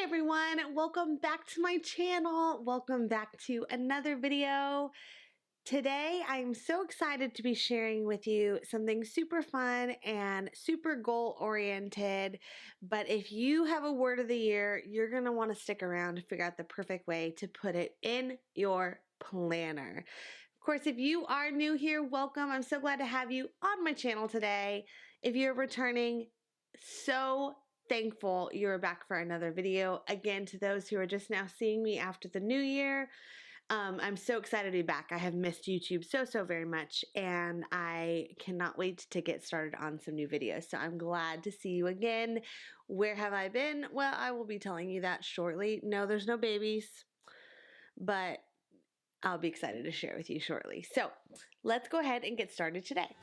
everyone, welcome back to my channel. Welcome back to another video. Today I'm so excited to be sharing with you something super fun and super goal oriented. But if you have a word of the year, you're going to want to stick around to figure out the perfect way to put it in your planner. Of course, if you are new here, welcome. I'm so glad to have you on my channel today. If you're returning, so thankful you're back for another video. Again, to those who are just now seeing me after the new year, I'm so excited to be back. I have missed YouTube so very much, and I cannot wait to get started on some new videos. So I'm glad to see you again. Where have I been? Well, I will be telling you that shortly. No, there's no babies, but I'll be excited to share with you shortly. So let's go ahead and get started today.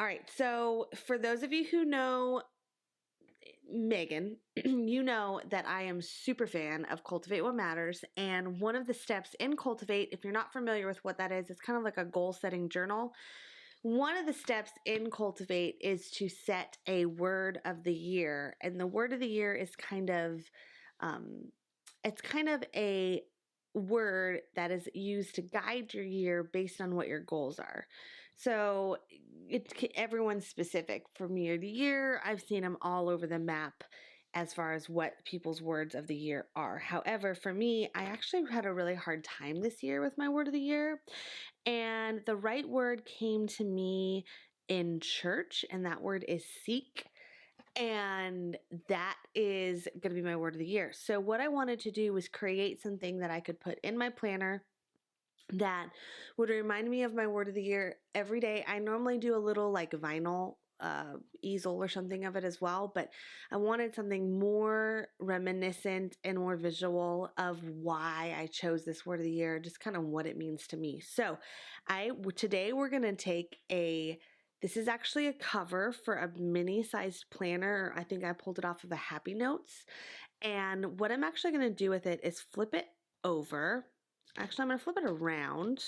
All right, so for those of you who know Megan, you know that I am super fan of Cultivate What Matters, and one of the steps in Cultivate, if you're not familiar with what that is, it's kind of like a goal-setting journal. One of the steps in Cultivate is to set a word of the year, and the word of the year is kind of, it's kind of a word that is used to guide your year based on what your goals are. So everyone's specific from year to year. I've seen them all over the map as far as what people's words of the year are. However, for me, I actually had a really hard time this year with my word of the year. And the right word came to me in church, and that word is seek. And that is going to be my word of the year. So what I wanted to do was create something that I could put in my planner that would remind me of my word of the year every day. I normally do a little like vinyl easel or something of it as well, but I wanted something more reminiscent and more visual of why I chose this word of the year, just kind of what it means to me. So today we're going to take this is actually a cover for a mini-sized planner. I think I pulled it off of a Happy Notes. And what I'm actually going to do with it is flip it over. Actually, I'm going to flip it around.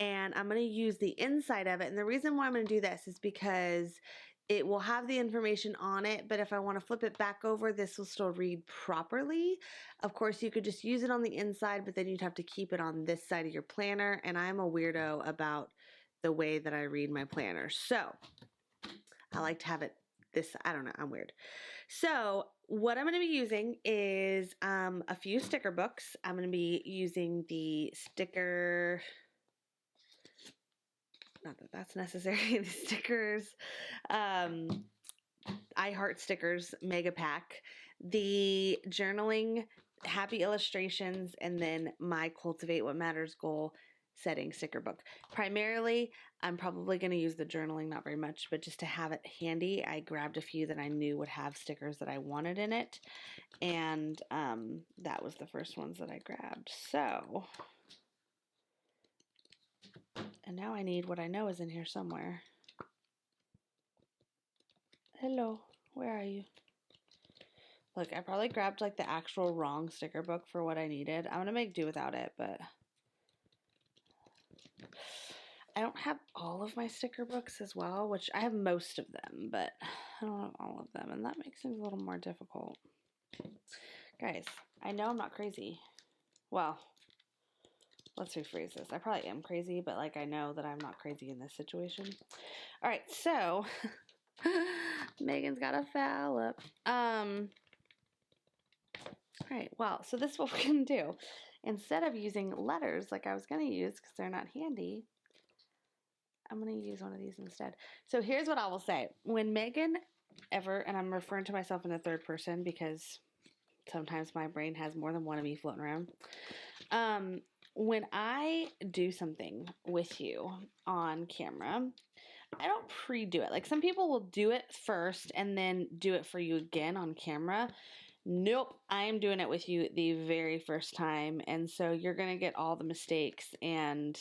And I'm going to use the inside of it. And the reason why I'm going to do this is because it will have the information on it, but if I want to flip it back over, this will still read properly. Of course, you could just use it on the inside, but then you'd have to keep it on this side of your planner. And I'm a weirdo about the way that I read my planner. So I like to have it I don't know, I'm weird. So what I'm going to be using is a few sticker books. I'm going to be using the sticker, not that that's necessary, the stickers, I Heart Stickers Mega Pack, the journaling, happy illustrations, and then my Cultivate What Matters goal setting sticker book. Primarily, I'm probably going to use the journaling, not very much, but just to have it handy, I grabbed a few that I knew would have stickers that I wanted in it, and that was the first ones that I grabbed. So, and now I need what I know is in here somewhere. Hello, where are you? Look, I probably grabbed like the actual wrong sticker book for what I needed. I'm going to make do without it, but I don't have all of my sticker books as well, which I have most of them, but I don't have all of them, and that makes things a little more difficult. Guys, I know I'm not crazy. Well, let's rephrase this. I probably am crazy, but like I know that I'm not crazy in this situation. All right, so Megan's got a foul up. All right, well, so this is what we're going to do. Instead of using letters like I was going to use because they're not handy, I'm going to use one of these instead. So here's what I will say. When Megan ever, and I'm referring to myself in the third person because sometimes my brain has more than one of me floating around. When I do something with you on camera, I don't pre-do it. Like some people will do it first and then do it for you again on camera. Nope, I am doing it with you the very first time. And so you're going to get all the mistakes and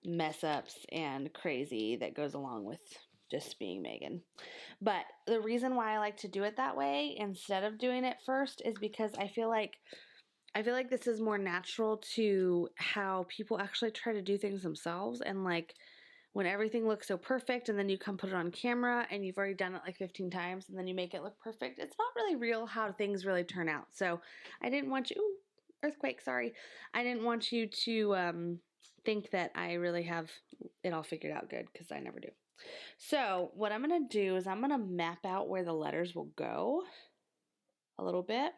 mess ups and crazy that goes along with just being Megan. But the reason why I like to do it that way instead of doing it first is because I feel like this is more natural to how people actually try to do things themselves. And like when everything looks so perfect and then you come put it on camera and you've already done it like 15 times and then you make it look perfect, it's not really real how things really turn out. So I didn't want you, ooh, earthquake, sorry. I didn't want you to think that I really have it all figured out good, because I never do. So what I'm going to do is I'm going to map out where the letters will go a little bit.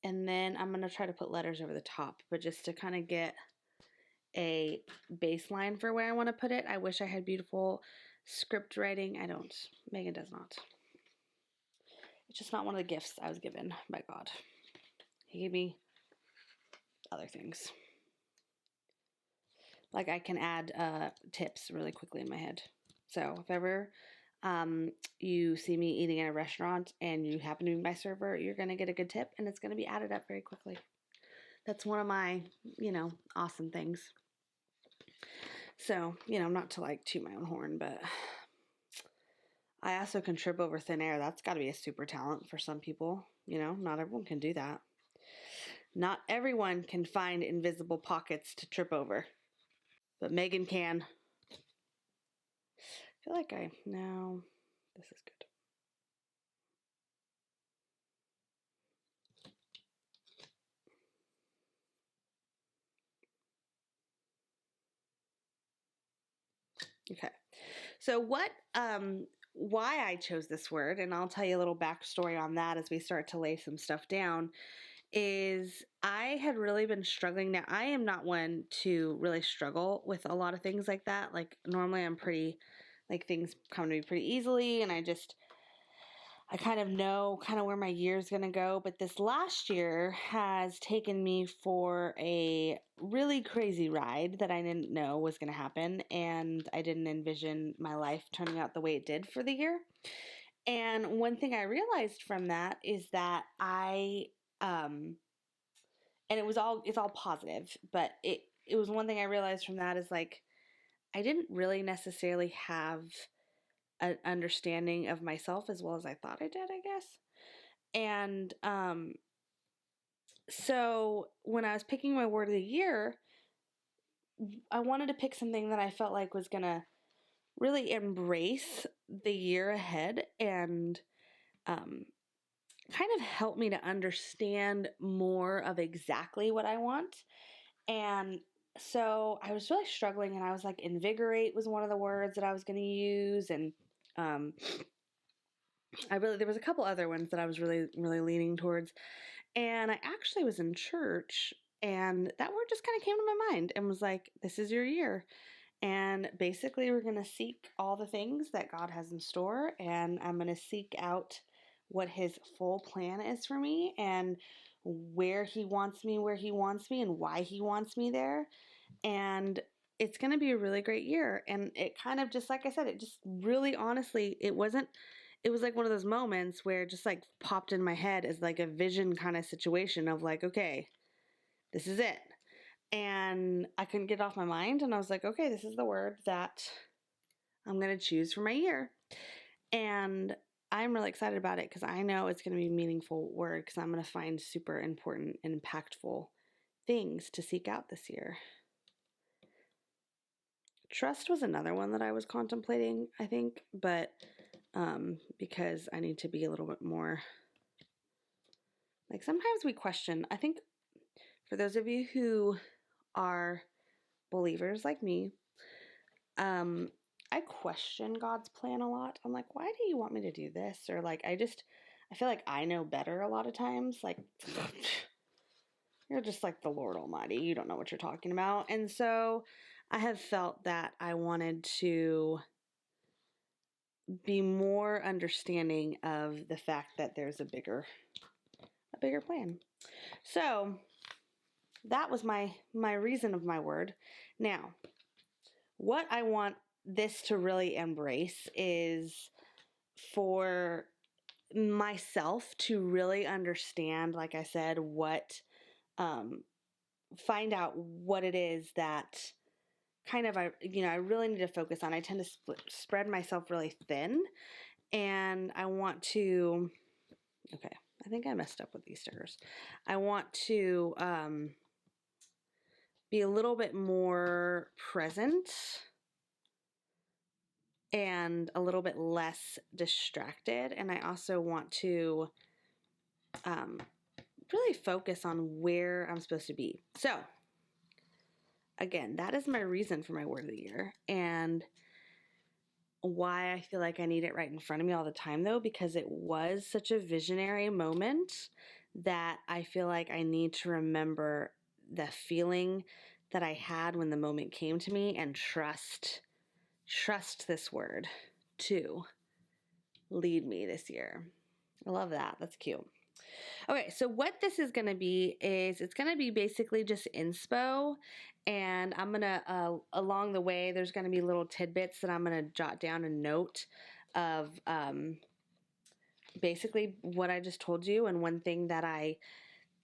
And then I'm going to try to put letters over the top, but just to kind of get a baseline for where I want to put it. I wish I had beautiful script writing. I don't. Megan does not. It's just not one of the gifts I was given by God. He gave me other things. Like I can add tips really quickly in my head. So if ever you see me eating at a restaurant and you happen to be my server, you're going to get a good tip and it's going to be added up very quickly. That's one of my, awesome things. So, not to like toot my own horn, but I also can trip over thin air. That's got to be a super talent for some people. Not everyone can do that. Not everyone can find invisible pockets to trip over, but Megan can. I feel like no, this is good. Okay. So why I chose this word, and I'll tell you a little backstory on that as we start to lay some stuff down, is I had really been struggling. Now, I am not one to really struggle with a lot of things like that. Like normally I'm pretty, like things come to me pretty easily, and I kind of know where my year's going to go. But this last year has taken me for a really crazy ride that I didn't know was going to happen. And I didn't envision my life turning out the way it did for the year. And one thing I realized from that is that and it's all positive, but it was one thing I realized from that is like, I didn't really necessarily have an understanding of myself as well as I thought I did, I guess. And so when I was picking my word of the year, I wanted to pick something that I felt like was going to really embrace the year ahead and kind of help me to understand more of exactly what I want. And so I was really struggling, and I was like, invigorate was one of the words that I was going to use. And there was a couple other ones that I was really, really leaning towards. And I actually was in church, and that word just kind of came to my mind and was like, this is your year. And basically, we're going to seek all the things that God has in store, and I'm going to seek out what his full plan is for me and where he wants me, and why he wants me there. And it's going to be a really great year. And it kind of just, like I said, it just really honestly, it was like one of those moments where it just like popped in my head as like a vision kind of situation of like, okay, this is it. And I couldn't get it off my mind. And I was like, okay, this is the word that I'm going to choose for my year. And I'm really excited about it because I know it's going to be a meaningful word, because I'm going to find super important and impactful things to seek out this year. Trust was another one that I was contemplating, I think, but because I need to be a little bit more, like sometimes we question. I think for those of you who are believers like me, I question God's plan a lot. I'm like, why do you want me to do this? Or like, I feel like I know better a lot of times. Like, you're just like the Lord Almighty. You don't know what you're talking about. And so I have felt that I wanted to be more understanding of the fact that there's a bigger plan. So that was my reason of my word. Now, what I want this to really embrace is for myself to really understand, like I said, find out what it is that kind of I really need to focus on. I tend to spread myself really thin, and I want to, okay, I think I messed up with these stickers. I want to be a little bit more present and a little bit less distracted. And I also want to really focus on where I'm supposed to be. So again, that is my reason for my word of the year, and why I feel like I need it right in front of me all the time, though, because it was such a visionary moment that I feel like I need to remember the feeling that I had when the moment came to me and trust this word to lead me this year. I love that. That's cute. Okay, so what this is going to be is it's going to be basically just inspo, and I'm going to, along the way, there's going to be little tidbits that I'm going to jot down a note of basically what I just told you, and one thing that I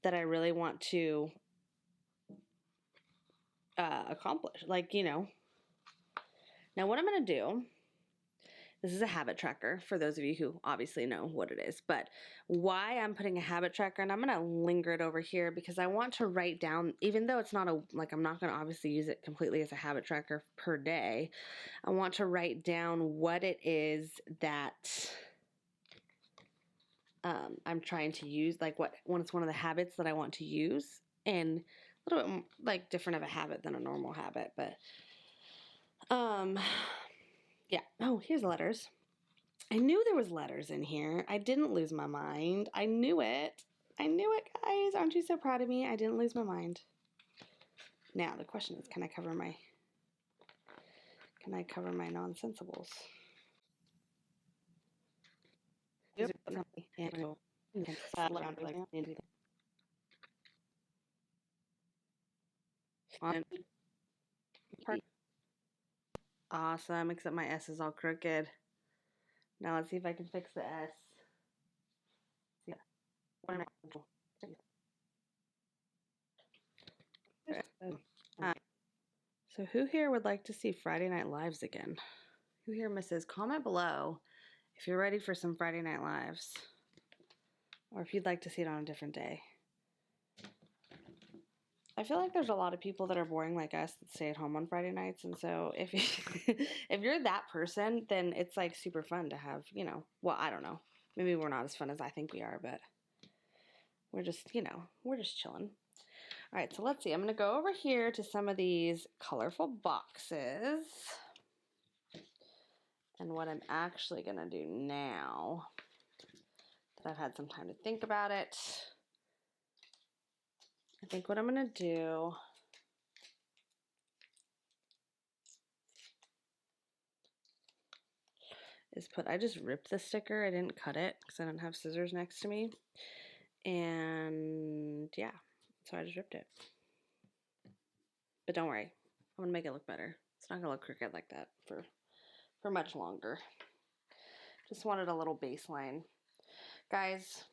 really want to accomplish. Like, you know, now what I'm going to do, this is a habit tracker for those of you who obviously know what it is, but why I'm putting a habit tracker, and I'm going to linger it over here because I want to write down, even though it's not I'm not going to obviously use it completely as a habit tracker per day. I want to write down what it is that I'm trying to use, like when it's one of the habits that I want to use, and a little bit like different of a habit than a normal habit, but yeah. Oh, here's the letters. I knew there was letters in here. I didn't lose my mind. I knew it. I knew it, guys. Aren't you so proud of me? I didn't lose my mind. Now the question is, can I cover my nonsensibles? Yep. Awesome, except my S is all crooked. Now let's see if I can fix the S. So who here would like to see Friday Night Lives again? Who here misses? Comment below if you're ready for some Friday Night Lives, or if you'd like to see it on a different day. I feel like there's a lot of people that are boring like us that stay at home on Friday nights, and so if if you're that person, then it's like super fun to have, you know, well, I don't know. Maybe we're not as fun as I think we are, but we're just, you know, we're just chilling. All right, so let's see. I'm going to go over here to some of these colorful boxes. And what I'm actually going to do now that I've had some time to think about it, I think what I'm going to do is I just ripped the sticker. I didn't cut it because I didn't have scissors next to me. And yeah, so I just ripped it. But don't worry, I'm going to make it look better. It's not going to look crooked like that for much longer. Just wanted a little baseline. Guys,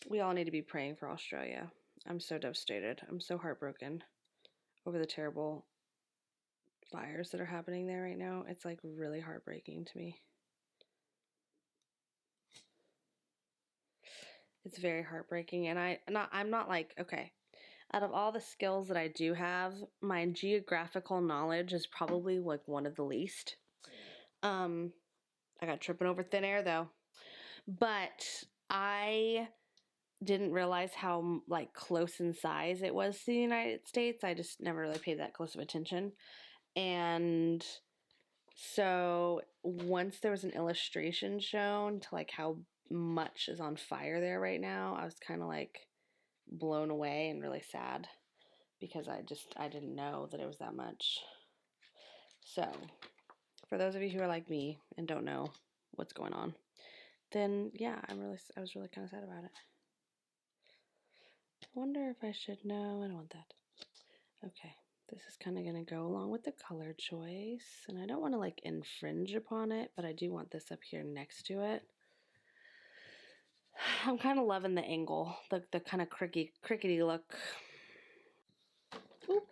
we all need to be praying for Australia. I'm so devastated. I'm so heartbroken over the terrible fires that are happening there right now. It's like really heartbreaking to me. It's very heartbreaking, and I'm not like, okay, out of all the skills that I do have, my geographical knowledge is probably like one of the least. I got tripping over thin air though, but I didn't realize how like close in size it was to the United States. I just never really paid that close of attention. And so once there was an illustration shown to like how much is on fire there right now, I was kind of like blown away and really sad because I didn't know that it was that much. So for those of you who are like me and don't know what's going on, then yeah, I was really kind of sad about it. I wonder if I should know. I don't want that. Okay, this is kind of going to go along with the color choice, and I don't want to like infringe upon it, but I do want this up here next to it. I'm kind of loving the angle, the kind of crickety look. Oop,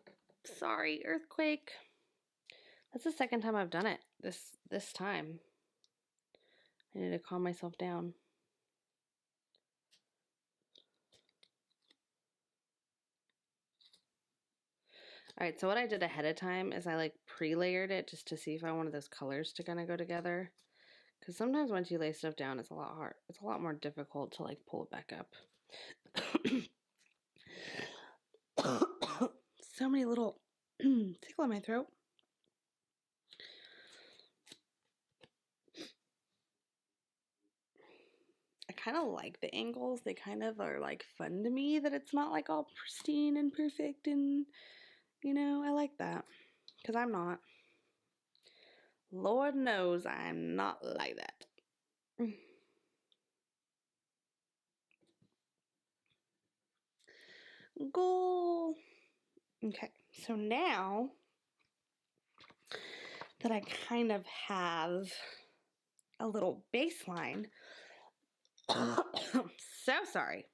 sorry, earthquake. That's the second time I've done it this time. I need to calm myself down. All right, so what I did ahead of time is I like pre-layered it just to see if I wanted those colors to kind of go together. Because sometimes once you lay stuff down, it's a lot hard. It's a lot more difficult to like pull it back up. So many little tickle in my throat. I kind of like the angles. They kind of are like fun to me, that it's not like all pristine and perfect, and you know, I like that because I'm not. Lord knows I'm not like that. Goal. Okay, so now that I kind of have a little baseline, so sorry.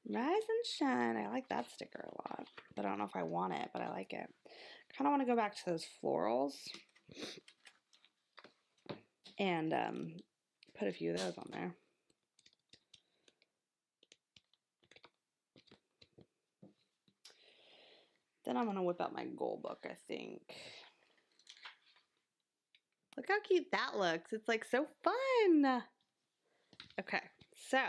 Rise and shine. I like that sticker a lot, but I don't know if I want it, but I like it. Kind of want to go back to those florals and put a few of those on there. Then I'm going to whip out my goal book, I think. Look how cute that looks. It's like so fun. Okay, so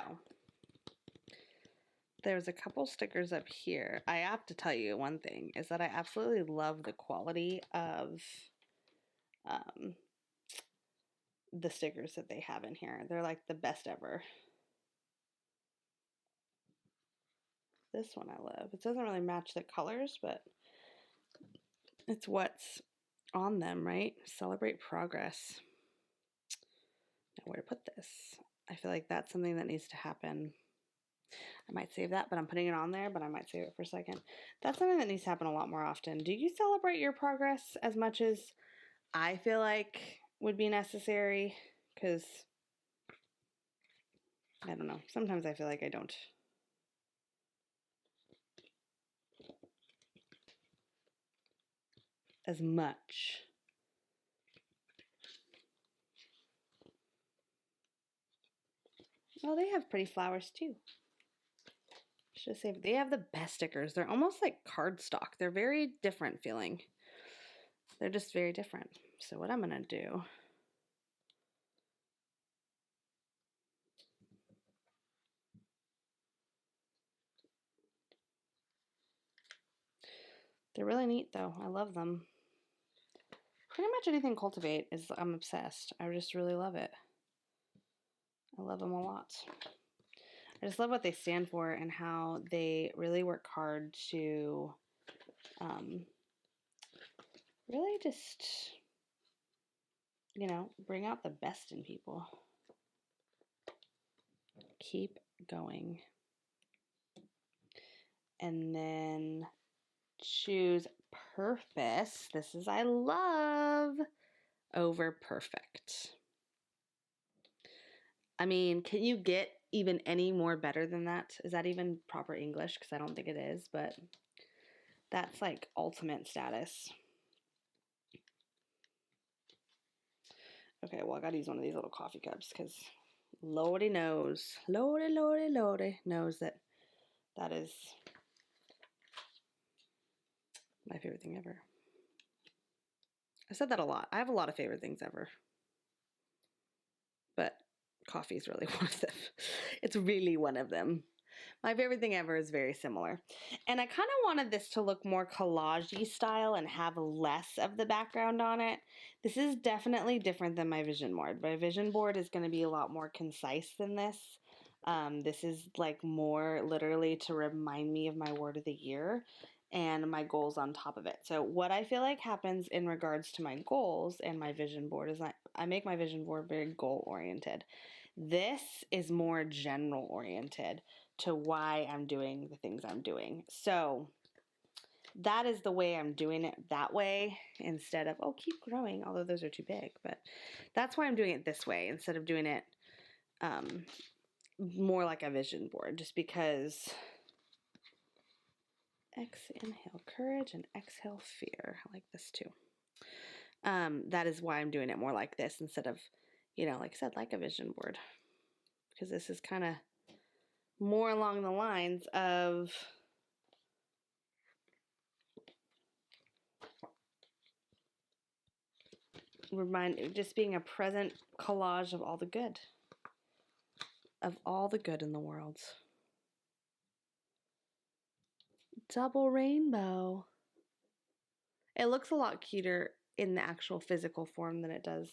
there's a couple stickers up here. I have to tell you one thing, is that I absolutely love the quality of the stickers that they have in here. They're like the best ever. This one I love. It doesn't really match the colors, but it's what's on them, right? Celebrate progress. Now, where to put this? I feel like that's something that needs to happen. I might save that, but I'm putting it on there, but I might save it for a second. That's something that needs to happen a lot more often. Do you celebrate your progress as much as I feel like would be necessary? Because, I don't know. Sometimes I feel like I don't. As much. Oh, they have pretty flowers too. Should say they have the best stickers. They're almost like cardstock. They're very different feeling. They're just very different. So what I'm gonna do, they're really neat though. I love them. Pretty much anything Cultivate is, I'm obsessed. I just really love it. I love them a lot. I just love what they stand for and how they really work hard to really just, you know, bring out the best in people. Keep going. And then choose purpose. This is I love over perfect. I mean, can you get even any more better than that? Is that even proper English? Because I don't think it is, but that's like ultimate status. Okay, well, I gotta use one of these little coffee cups because Lordy knows, Lordy knows that that is my favorite thing ever. I said that a lot. I have a lot of favorite things ever. But coffee is really one of them. It's really one of them. My favorite thing ever is very similar. And I kind of wanted this to look more collage-y style and have less of the background on it. This is definitely different than my vision board. My vision board is going to be a lot more concise than this. This is like more literally to remind me of my word of the year and my goals on top of it. So what I feel like happens in regards to my goals and my vision board is I make my vision board very goal oriented. This is more general oriented to why I'm doing the things I'm doing. So that is the way I'm doing it that way instead of, oh, keep growing, although those are too big. But that's why I'm doing it this way instead of doing it more like a vision board, just because inhale courage and exhale fear. I like this too. That is why I'm doing it more like this instead of, you know, like I said, like a vision board, because this is kind of more along the lines of just being a present collage of all the good. Of all the good in the world. Double rainbow. It looks a lot cuter in the actual physical form than it does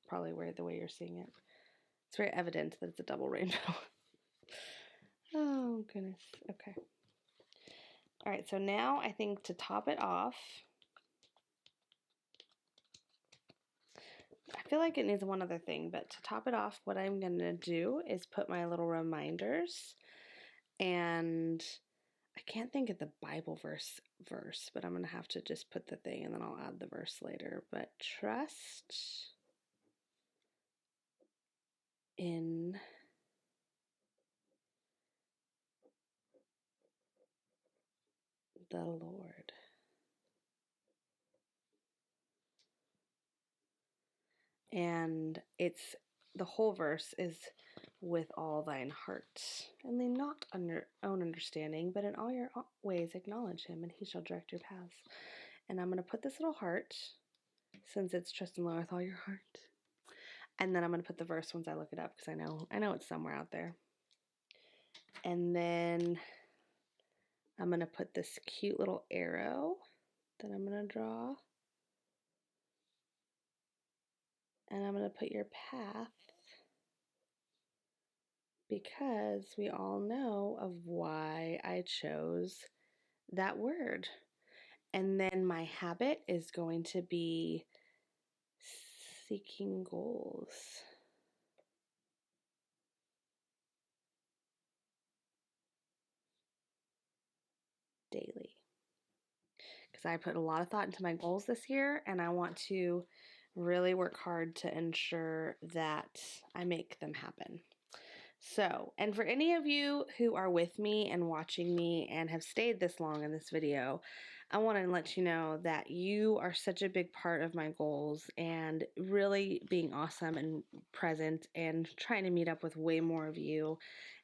probably the way you're seeing it. It's very evident that it's a double rainbow. Oh, goodness. Okay. All right, so now I think to top it off, I feel like it needs one other thing, but to top it off, what I'm going to do is put my little reminders, and I can't think of the Bible verse, but I'm going to have to just put the thing and then I'll add the verse later. But trust in the Lord. And the whole verse is with all thine heart, and lean not on your own understanding, but in all your ways acknowledge him, and he shall direct your paths. And I'm going to put this little heart, since it's trust in the Lord with all your heart. And then I'm going to put the verse once I look it up, because I know it's somewhere out there. And then I'm going to put this cute little arrow that I'm going to draw. And I'm going to put your path, because we all know of why I chose that word. And then my habit is going to be seeking goals. Daily. Because I put a lot of thought into my goals this year, and I want to really work hard to ensure that I make them happen. So, and for any of you who are with me and watching me and have stayed this long in this video, I want to let you know that you are such a big part of my goals, and really being awesome and present and trying to meet up with way more of you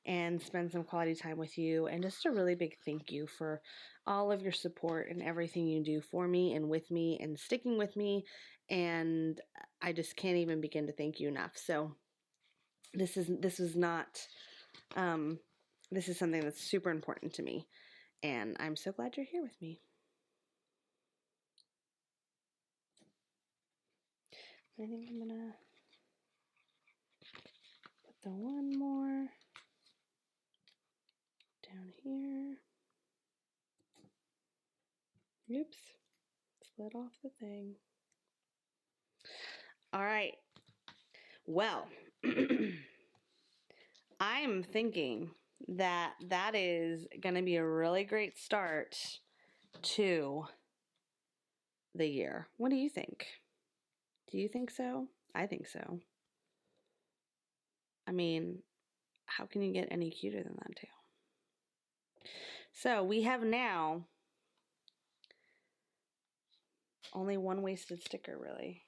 and spend some quality time with you. And just a really big thank you for all of your support and everything you do for me and with me and sticking with me. And I just can't even begin to thank you enough. So this is something that's super important to me, and I'm so glad you're here with me. I think I'm gonna put the one more down here. Oops, split off the thing. All right. Well, I'm thinking that is going to be a really great start to the year. What do you think? Do you think so? I think so. I mean, how can you get any cuter than that too? So we have now only one wasted sticker, really,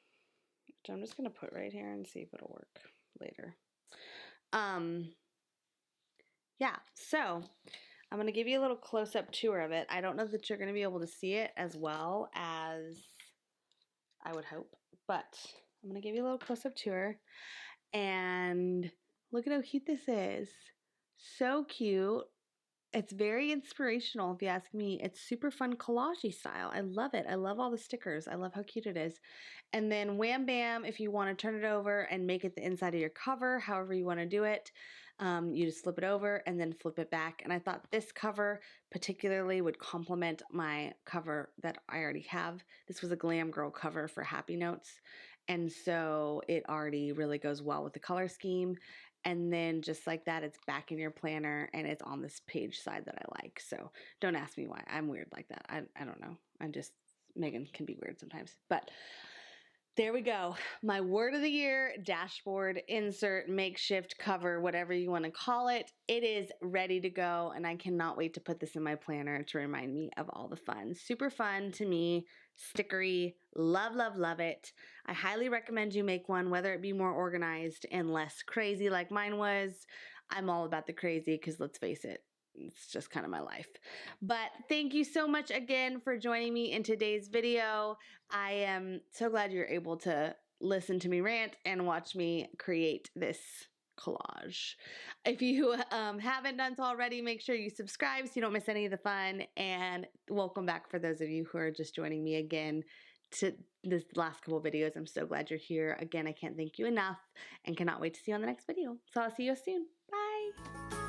which I'm just going to put right here and see if it'll work later. Yeah, so I'm going to give you a little close-up tour of it. I don't know that you're going to be able to see it as well as I would hope, but I'm going to give you a little close-up tour, and look at how cute this is. So cute. It's very inspirational, if you ask me. It's super fun collage-y style. I love it. I love all the stickers. I love how cute it is. And then wham bam, if you want to turn it over and make it the inside of your cover, however you want to do it, you just flip it over and then flip it back. And I thought this cover particularly would complement my cover that I already have. This was a Glam Girl cover for Happy Notes, and so it already really goes well with the color scheme. And then just like that, it's back in your planner and it's on this page side that I like. So don't ask me why. I'm weird like that. I don't know. Megan can be weird sometimes. But there we go. My word of the year, dashboard, insert, makeshift, cover, whatever you want to call it. It is ready to go, and I cannot wait to put this in my planner to remind me of all the fun. Super fun to me, stickery, love, love, love it. I highly recommend you make one, whether it be more organized and less crazy like mine was. I'm all about the crazy because let's face it, it's just kind of my life. But thank you so much again for joining me in today's video. I am so glad you're able to listen to me rant and watch me create this collage. If you haven't done so already, make sure you subscribe so you don't miss any of the fun. And welcome back for those of you who are just joining me again to this last couple videos. I'm so glad you're here. Again, I can't thank you enough and cannot wait to see you on the next video. So I'll see you soon. Bye.